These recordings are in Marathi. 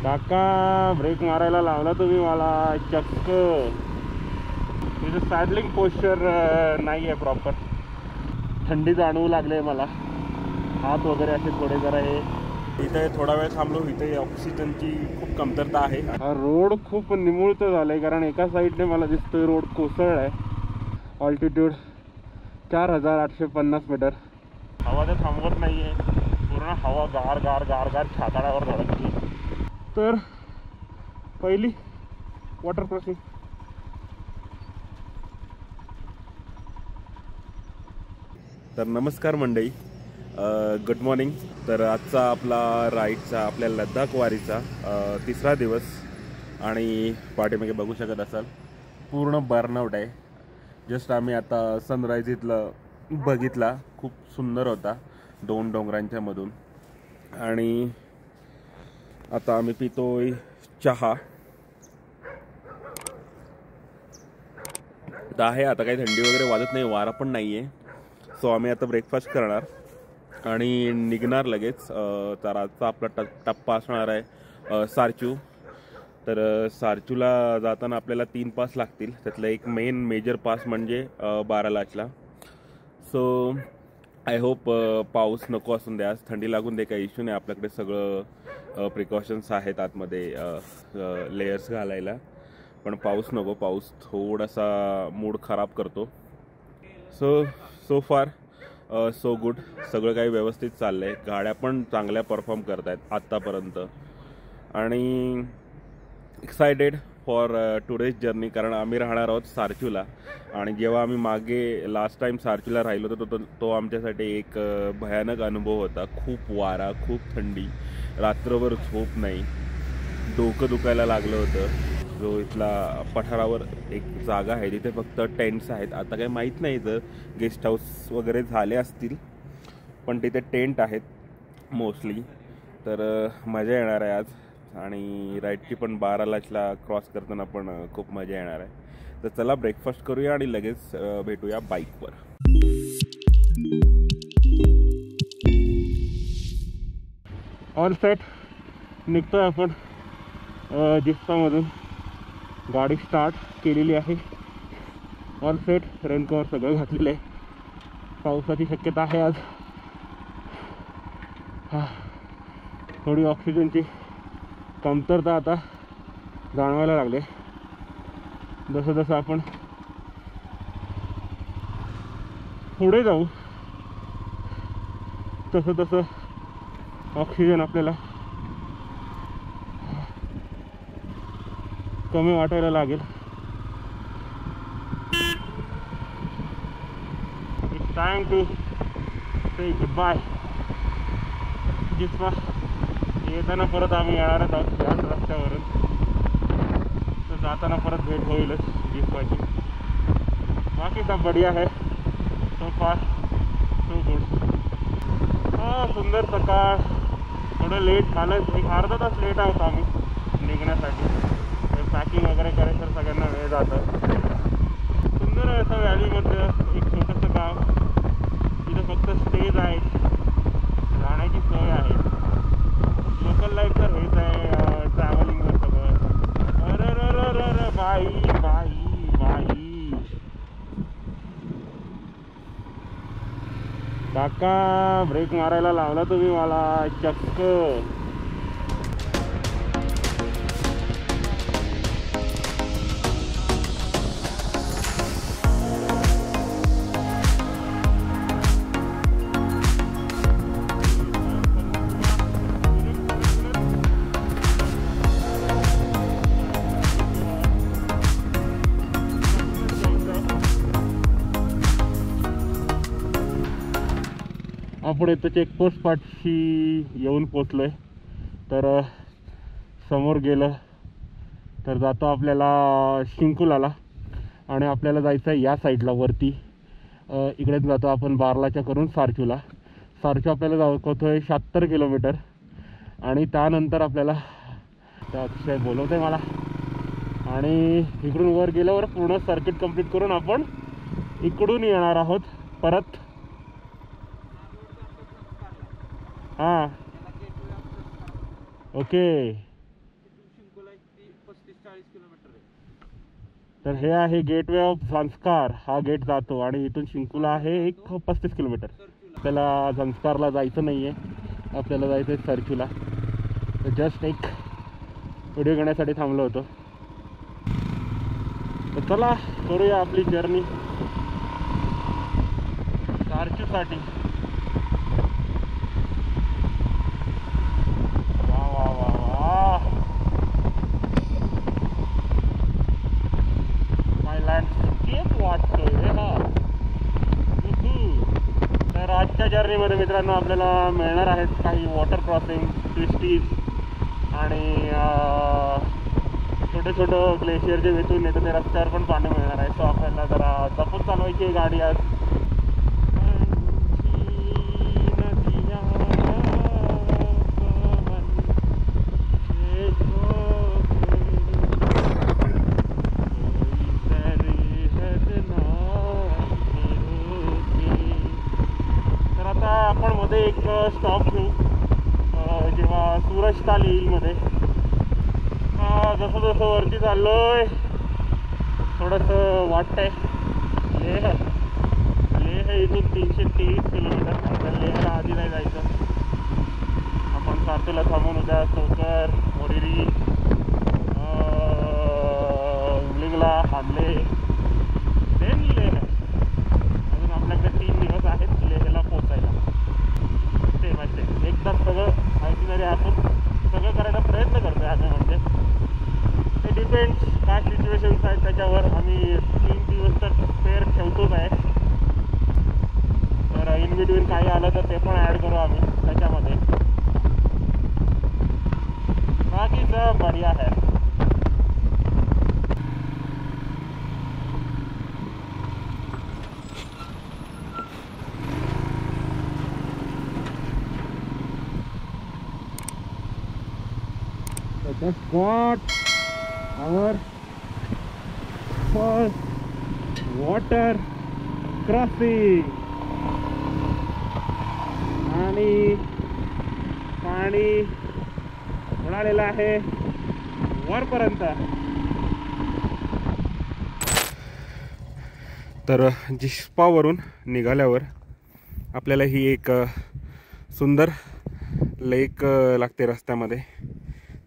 काका ब्रेक मारायला लावला तुम्ही मला चक्क. तिचं सॅडलिंग पोश्चर नाही आहे प्रॉपर. थंडी जाणवू लागले मला, हात वगैरे असे थोडे जरा हे. इथे थोडा वेळ थांबलो, इथे ऑक्सिजनची खूप कमतरता आहे. हा रोड खूप निमुळतं झालं आहे कारण एका साईडने मला दिसतोय रोड कोसळला आहे. ऑल्टिट्यूड 4850 मीटर. हवा तर थांबवत नाही आहे, पूर्ण हवा गार गार गार गार छाताडावर धडकली. तर पहिली वॉटर क्रॉसिंग. तर नमस्कार मंडळी, गुड मॉर्निंग. तर आजचा आपला राईडचा, आपल्या लद्दाख वारीचा तिसरा दिवस आणि पाठीमागे बघू शकत असाल पूर्ण बर्नआउट आहे. जस्ट आम्ही आता सनराईज इथलं बघितला, खूप सुंदर होता 2 डोंगरांच्या मधून. आणि आता आम्ही पितोय चहा. आहे आता काही थंडी वगैरे वाजत नाही, वारा पण नाही आहे. सो आम्ही आता ब्रेकफास्ट करणार आणि निघणार लगेच. तर आजचा आपला टप्पा असणार आहे सारचू. तर सारचूला जाताना आपल्याला 3 पास लागतील, त्यातलं एक मेन मेजर पास म्हणजे बारालाचला. सो आय होप पाऊस नको असून द्या, थंडी लागून दे, काही इश्यू नाही. आपल्याकडे सगळं प्रिकॉशन्स आहेत आतमध्ये लेयर्स घालायला, पण पाऊस नको. पाऊस थोडासा मूड खराब करतो. सो फार सो गुड. सगळं काही व्यवस्थित चाललं आहे. गाड्या पण चांगल्या परफॉर्म करत आहेत आत्तापर्यंत. आणि एक्सायटेड फॉर टुडेज जर्नी, कारण आम्ही राहणार आहोत सारचूला. आणि जेव्हा आम्ही मागे लास्ट टाईम सारचूला राहिलो होतो तो आमच्यासाठी एक भयानक अनुभव होता. खूप वारा, खूप थंडी, रात्रभर झोप नाही, डोकं दुखायला लागलं होतं. जो इथला पठारावर एक जागा आहे तिथे फक्त टेंट्स आहेत. आता काही माहीत नाही जर गेस्ट हाऊस वगैरे झाले असतील, पण तिथे टेंट आहेत मोस्टली. तर मजा येणार आहे आज. आणि राईडची पण बारालाचला क्रॉस करताना पण खूप मजा येणार आहे. तर चला ब्रेकफास्ट करूया आणि लगेच भेटूया बाईकवर. ऑन सेट निघतोय आपण जिस्सामधून. गाडी स्टार्ट केलेली आहे. ऑन सेट, रेनकवर सगळं घातलेलं आहे. पावसाची शक्यता आहे आज. थोडी ऑक्सिजनची कमतरता आता जाणवायला लागले. जसं जसं आपण पुढे जाऊ तसं तसं ऑक्सिजन आपल्याला कमी वाटायला लागेल. It's time to say goodbye. जिस्मा येताना परत आम्ही येणारच आहोत याच रस्त्यावरून, तर जाताना परत भेट होईलच जिस्माची. बाकी सब बढिया है, सो फार सो गुड. सुंदर सकाळ. थोडं लेट झालं, एक अर्धा तास लेट आहोत आम्ही निघण्यासाठी. पॅकिंग वगैरे करायचं तर सगळ्यांना वेळ जातं. सुंदर आहे असं व्हॅलीमध्ये एक छोटंसं गाव. तिथं फक्त स्टेज आहे, राहण्याची सोय आहे. लोकल लाईफ तर हेच आहे, ट्रॅव्हलिंगवर सगळं. अरे बाई बाई बाई. काका ब्रेक मारायला लावला तुम्ही मला चक्क. आपण इथं चेकपोस्ट पाठशी येऊन पोचलो आहे. तर समोर गेलं तर जातो आपल्याला शिंकुलाला, आणि आपल्याला जायचं आहे या साईडला वरती. इकडेच जातो आपण बारलाच्या करून सारचूला. सारचू आपल्याला दाखवतो आहे 76 किलोमीटर. आणि त्यानंतर आपल्याला त्या अतिशय बोलवतं आहे मला, आणि इकडून वर गेल्यावर पूर्ण सर्किट कंप्लीट करून आपण इकडून येणार आहोत परत. हां ओके. तर हे आहे गेटवे ऑफ झंस्कार. हा गेट जातो आणि इथून शिंकुला आहे एक 35 किलोमीटर. आपल्याला झंस्कारला जायचं नाही आहे, आपल्याला जायचं आहे सरचूला. तर जस्ट एक व्हिडिओ घेण्यासाठी थांबलो होतो. तर चला करूया आपली जर्नी सारचूसाठी. वा वा वा वा, काय लँडस्केप वाटतोय हा. तर आजच्या जर्नीमध्ये मित्रांनो आपल्याला मिळणार आहेत काही वॉटर क्रॉसिंग, ट्विस्टीज आणि छोटे छोटं ग्लेशियर जे वेचून येतं ते रस्त्यावर पण पाणी मिळणार आहे. सो आपल्याला जरा जपून चालवायची आहे गाडी आज. तर आता आपण मध्ये एक स्टॉप घेऊ जेव्हा सूरजताल येईल मध्ये. जसं जसं वरती चाललोय थोडंसं वाटतंय. लेह इथून 323 किलोमीटर. आपल्याला लेहला आधी नाही जायचं. आपण सारथीला थांबून उद्या सोकर, मोरिरी, उमलिंगला, हानले, देन लेह. अजून आपल्याकडे 3 दिवस आहेत लेहला पोचायला. ते एकदा सगळं आयटिनरी आपण सगळं करायचा प्रयत्न करतोय आम्ही. म्हणजे ते डिपेंड्स काय सिच्युएशन्स आहेत त्याच्यावर. आम्ही 3 दिवस तर स्पेअर ठेवतोच आहे. तर इन बिटवीन काही आलं तर ते पण ॲड करू आम्ही त्याच्यामध्ये. बाकी सब बढिया है. Just got our first water crossing आणि पाणी उडालेलं आहे वरपर्यंत. तर जिस्पावरून निघाल्यावर आपल्याला ही एक सुंदर लेक लागते रस्त्यामध्ये.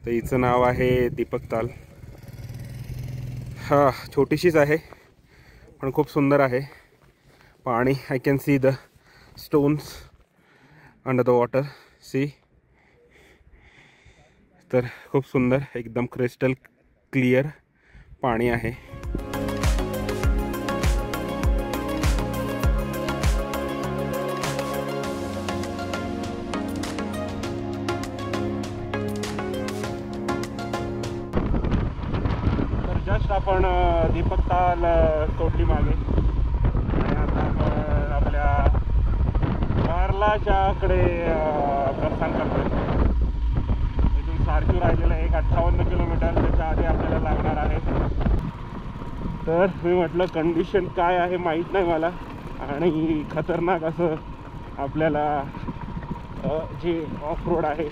तर हिचं नाव आहे दीपक ताल. हा छोटीशीच आहे पण खूप सुंदर आहे. पाणी I can see the stones under the water. See, तर खूप सुंदर एकदम क्रिस्टल क्लिअर पाणी आहे. आपण दीपक ताल सोडली मागे आणि आता आपण आपल्या वारलाच्याकडे प्रस्थान करतोय. इथून सारखी राहिलेलं एक 58 किलोमीटर त्याच्या आधी आपल्याला लागणार आहे. तर मी म्हटलं कंडिशन काय आहे माहीत नाही मला आणि खतरनाक असं आपल्याला जे ऑफ रोड आहे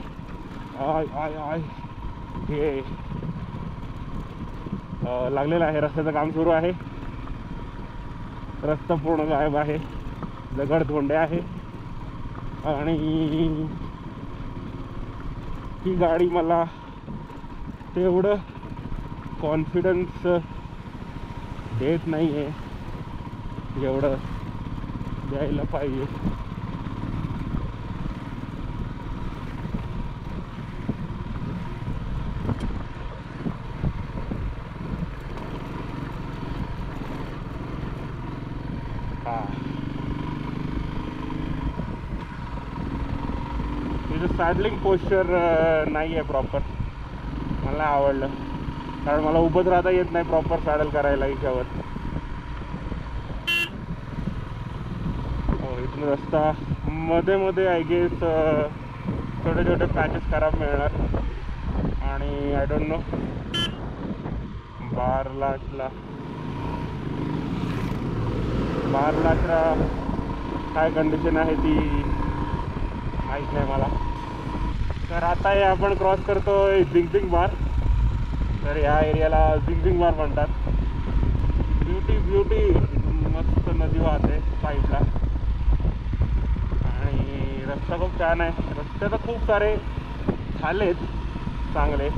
हे लागलेलं आहे. रस्त्याचं काम सुरू आहे. रस्ता पूर्ण गायब आहे. दगड धोंडे आहे आणि ही गाडी मला तेवढं कॉन्फिडन्स देत नाही आहे जेवढं द्यायला पाहिजे. तिचं सॅडलिंग पोश्चर नाही आहे प्रॉपर. मला आवडलं कारण मला उभंच राहता येत नाही प्रॉपर सॅडल करायला हिच्यावर. इथून रस्ता मध्ये मध्ये आय गेस छोटे छोटे पॅचेस खराब मिळणार आणि आय डोंट नो बारलाटला काय कंडिशन आहे ती माहीत नाही मला. तर आता हे आपण क्रॉस करतोय झिंगझिंग बार. तर या एरियाला झिंगझिंग बार म्हणतात. ब्युटी ब्युटी मस्त नदी वाहते साईडला आणि रस्ता खूप छान आहे. रस्ते तर खूप सारे झालेत चांगले.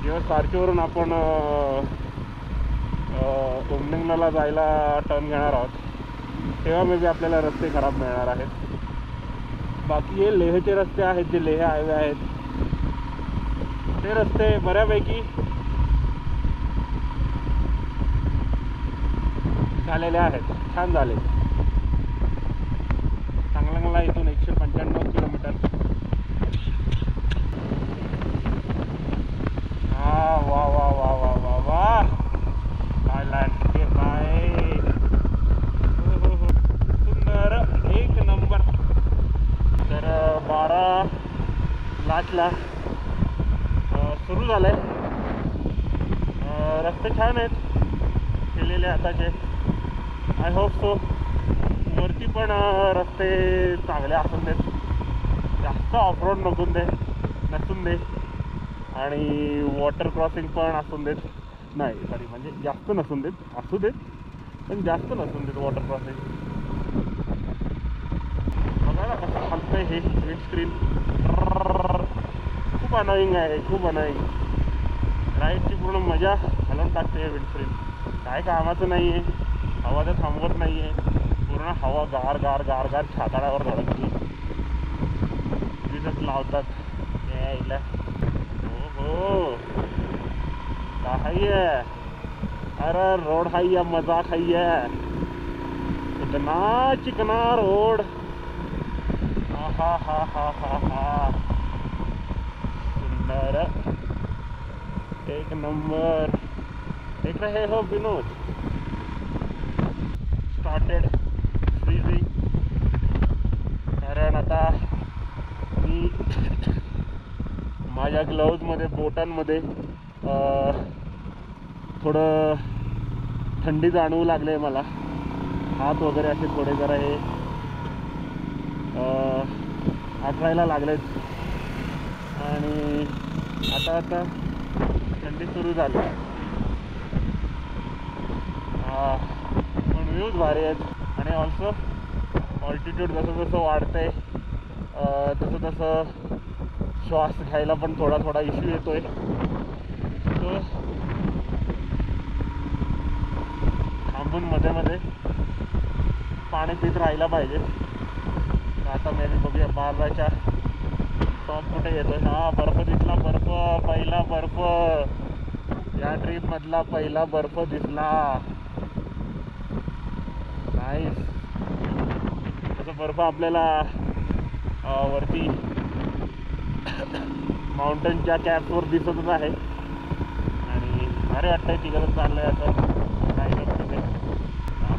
जेव्हा सारखीवरून आपण उमलिंगला जायला टर्न घेणार आहोत तेव्हा मे बी आपल्याला रस्ते खराब मिळणार आहेत. बाकी हे लेहचे रस्ते आहेत, जे लेह हायवे आहेत ते रस्ते बऱ्यापैकी झालेले आहेत, छान झाले. चांगला इथून 195 किलोमीटर. वा वा वा वा वा वा, काय लँडस्केप आहे, सुंदर, एक नंबर. तर 12 लाखला सुरू झालंय. रस्ते छान आहेत केलेले आताचे. आय होप सो वरती पण रस्ते चांगले असून देत, जास्त ऑफरोड नसून दे आणि वॉटर क्रॉसिंग पण असून देत. नाही सॉरी, म्हणजे जास्त नसून देत, असू देत पण जास्त नसून देत वॉटर क्रॉसिंग. बघा कसं हलतंय हे विंडस्क्रीन, खूप अनोईंग आहे, खूप अनोईंग. राईडची पूर्ण मजा घालवून टाकते हे विंडस्क्रीन. काय कामाचं नाही आहे, हवा तर थांबवत नाही आहे. पूर्ण हवा गार गार गार गार छाताडावर धडकते. विजत लावतात यायला. हो है, अरे रोड है या मजाक है, इतना चिकना रोड. हा हा हा हा हा, सुंदर, एक नंबर. देख रहे हो विनोद, स्टार्टेड फ्रीजिंग. कारण आता मी माझ्या ग्लव्जमध्ये, बोटांमध्ये थोडं थंडी जाणवू लागले मला. हात वगैरे असे थोडे जरा हे आठवायला लागलेत आणि आता थंडी सुरू झाली. पण व्ह्यूज भारी आहेत आणि ऑल्सो ऑल्टिट्यूड जसं जसं वाढतंय तसं श्वास घ्यायला पण थोडा इश्यू येतोय. तो थांबून मध्ये पाणी पित राहायला पाहिजे. आता मी बघूया बारलाच्या टॉप कुठे येतोय. हा बर्फ दिसला, बर्फ, पहिला बर्फ, या ट्रिप मधला पहिला बर्फ दिसला. नाईस. तसं बर्फ आपल्याला वरती माउंटनच्या कॅप्सवर दिसतच आहे आणि भारी वाटतंय. तिकडं चाललंय असं काही नसतं ते.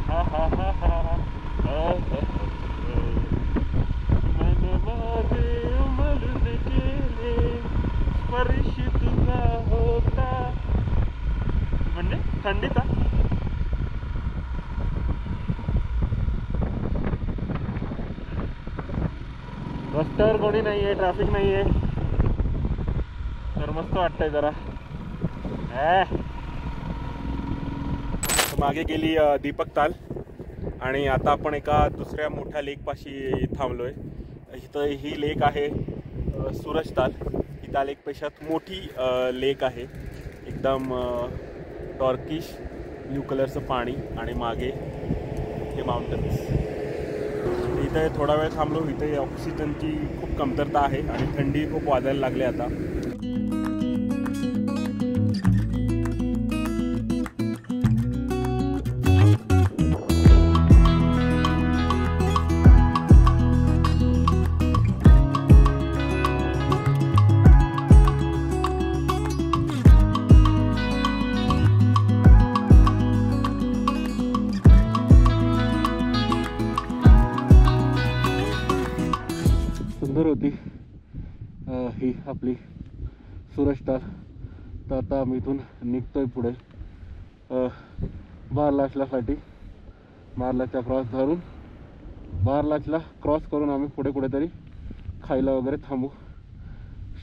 हा हा हा हा हा, स्पर्श तुझा होता, म्हणजे थंडीचा. रस्त्यावर कोणी नाही आहे, ट्रॅफिक नाही आहे, तर मस्त वाटतंय जरा. मागे गेली दीपक ताल आणि आता आपण एका दुसऱ्या मोठ्या लेकपाशी थांबलोय. इथं ही लेक आहे सूरज ताल. ही त्या लेकपेक्षा मोठी लेक आहे. एकदम टॉर्किश ब्ल्यू कलरचं पाणी आणि मागे हे माउंटन्स. इथे थोडा वेळ थांबलो. इथे ऑक्सिजनची खूप कमतरता आहे आणि थंडी खूप वाजायला लागली आता. सुंदर होती ही आपली सूरज ताल. तर आता आम्ही इथून निघतोय पुढे बारलाचल्यासाठी. बारलाचला क्रॉस धरून, बारलाचला क्रॉस करून आम्ही पुढे कुठेतरी खायला वगैरे थांबू.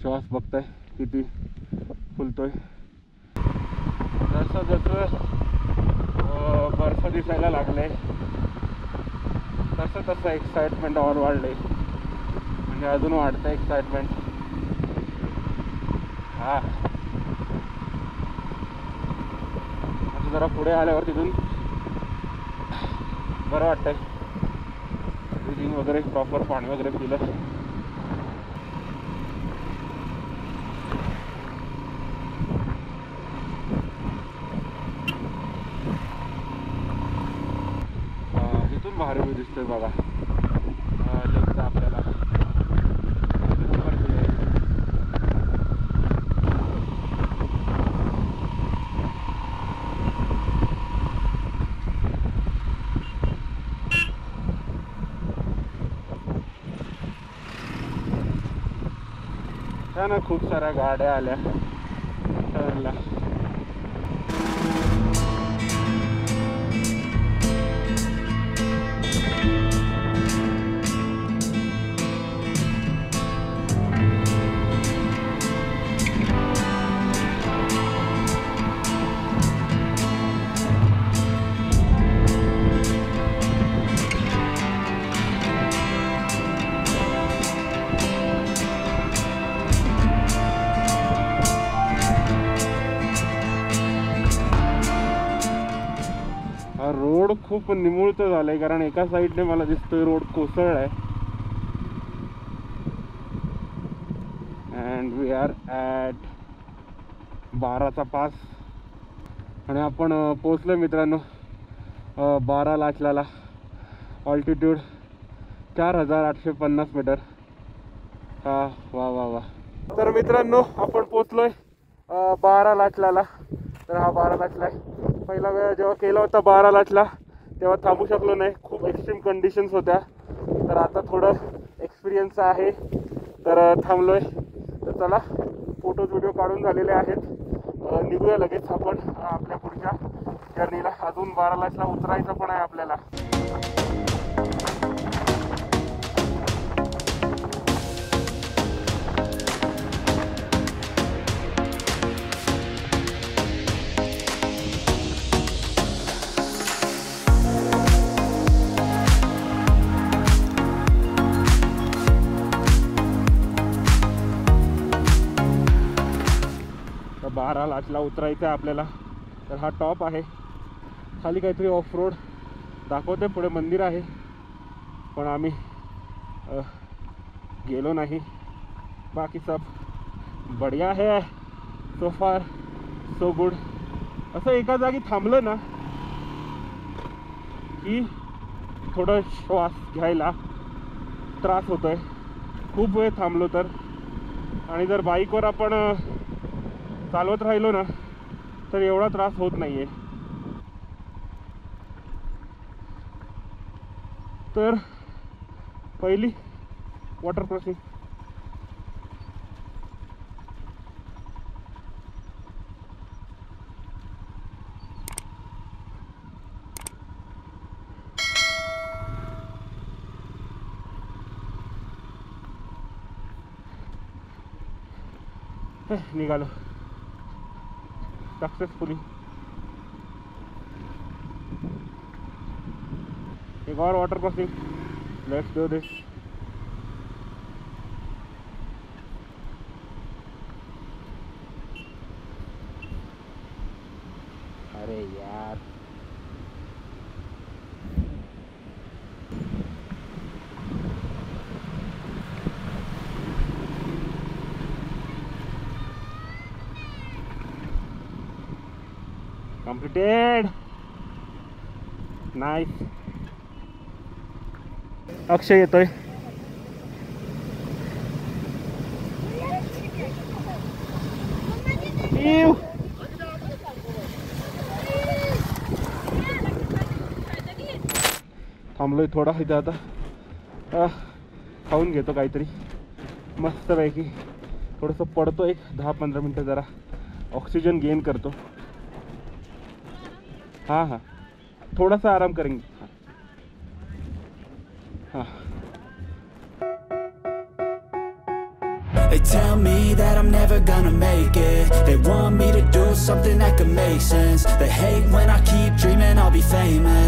श्वास बघताय किती फुलतोय. जसं जसं बर्फ दिसायला लागले तसं तसं एक्साइटमेंट और वाढले, म्हणजे अजून वाढतं एक्साइटमेंट. हा आता जरा पुढे आल्यावर तिथून बरं वाटतंय. ब्रिदिंग वगैरे प्रॉपर पाणी वगैरे पिलं. इथून भारी व्ह्यू दिसतोय बघा लेकचा आपल्याला. ना खूप साऱ्या गाड्या आल्या टर्नला. रोड खूप निमुळत झालंय, कारण एका साईडने मला दिसतोय रोड कोसळलाय. अँड वी आर ॲट 12चा पास आणि आपण पोचलोय मित्रांनो 12 लाचलाला. ऑल्टिट्यूड 4850 मीटर. हा वा वा वा. तर मित्रांनो आपण पोचलोय 12 लाचलाला. तर हा 12 लाचला आहे. पहिला वेळ जेव्हा केला होता 12 लाचला तेव्हा थांबू शकलो नाही, खूप एक्स्ट्रीम कंडिशन्स होत्या. तर आता थोडं एक्सपिरियन्स आहे तर थांबलोय. तर चला फोटोज व्हिडिओ काढून झालेले आहेत, निघूया लगेच आपण आपल्या पुढच्या जर्नीला. अजून 12 लाचला उतरायचं पण आहे आपल्याला. तर 12 लाचला उतरायचं आहे आपल्याला. तर हा टॉप आहे, खाली काहीतरी ऑफ रोड दाखवते, पुढे मंदिर आहे पण आम्ही गेलो नाही. बाकी सब बढिया है, सो फार सो गुड. असं एका जागी थांबलं ना की थोडं श्वास घ्यायला त्रास होतोय, खूप वेळ थांबलो तर. आणि जर बाईकवर आपण चालवत राहिलो ना तर एवढा त्रास होत नाहीये. तर पहिली वॉटर क्रॉसिंग. निघालो सक्सेसफुली. एक और वाटर क्रॉसिंग. लेट्स डू दिस. अरे यार completed. Nice. अक्षय येतोय. थांबलोय थोडा इथं आता. खाऊन घेतो काहीतरी मस्तपैकी. थोडंसं पडतो एक 10-15 मिनटं, जरा ऑक्सिजन गेन करतो. हाँ हाँ थोड़ा सा आराम करेंगे. हाँ. They tell me that I'm never gonna make it. They want me to do something that could make sense. They hate when I keep dreaming I'll be famous.